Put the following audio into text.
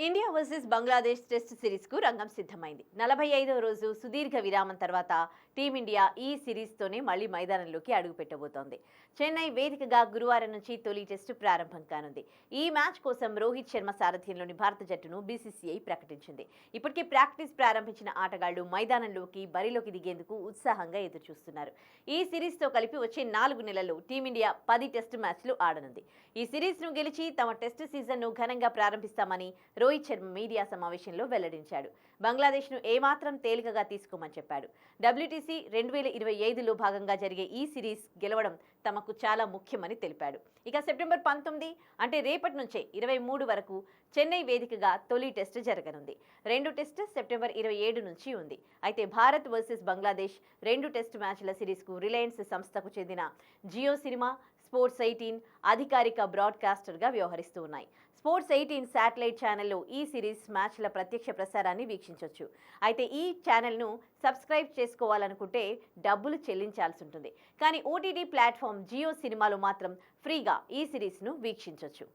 India versus Bangladesh test సిరీస్కు రంగం సిద్ధమైంది. 45వ రోజు సుదీర్ఘ విరామం తర్వాత టీమిండియా ఈ సిరీస్తోనే మళ్లీ మైదానంలోకి అడుగుపెట్టబోతోంది. చెన్నై వేదికగా గురువారం నుంచి తొలి టెస్టు ప్రారంభం కానుంది. ఈ మ్యాచ్ కోసం రోహిత్ శర్మ సారథ్యంలోని భారత జట్టును బీసీసీఐ ప్రకటించింది. ఇప్పటికే ప్రాక్టీస్ ప్రారంభించిన ఆటగాళ్లు మైదానంలోకి బరిలోకి దిగేందుకు ఉత్సాహంగా ఎదురుచూస్తున్నారు. ఈ సిరీస్తో కలిపి వచ్చే 4 నెలల్లో టీమిండియా 10 టెస్టు మ్యాచ్లు ఆడనుంది. ఈ సిరీస్ను గెలిచి తమ టెస్టు సీజన్ను ఘనంగా ప్రారంభిస్తామని రోహిత్ శర్మ మీడియా సమావేశంలో వెల్లడించాడు. బంగ్లాదేశ్ను ఏమాత్రం తేలికగా తీసుకోమని చెప్పాడు. WTC 2025లో భాగంగా జరిగే ఈ సిరీస్ గెలవడం తమకు చాలా ముఖ్యమని తెలిపాడు. ఇక సెప్టెంబర్ 19 అంటే రేపటి నుంచే 23 వరకు చెన్నై వేదికగా తొలి టెస్టు జరగనుంది. 2 టెస్టు సెప్టెంబర్ 27 నుంచి ఉంది. అయితే భారత్ వర్సెస్ బంగ్లాదేశ్ 2 టెస్టు మ్యాచ్ల సిరీస్కు రిలయన్స్ సంస్థకు చెందిన జియో సినిమా, స్పోర్ట్స్ 18 అధికారిక బ్రాడ్కాస్టర్గా వ్యవహరిస్తూ ఉన్నాయి. స్పోర్ట్స్ 18 శాటిలైట్ ఛానల్లో ఈ సిరీస్ మ్యాచ్ల ప్రత్యక్ష ప్రసారాన్ని వీక్షించవచ్చు. అయితే ఈ ఛానల్ను సబ్స్క్రైబ్ చేసుకోవాలనుకుంటే డబ్బులు చెల్లించాల్సి ఉంటుంది. కానీ ఓటీటీ ప్లాట్ఫామ్ జియో సినిమాలో మాత్రం ఫ్రీగా ఈ సిరీస్ను వీక్షించవచ్చు.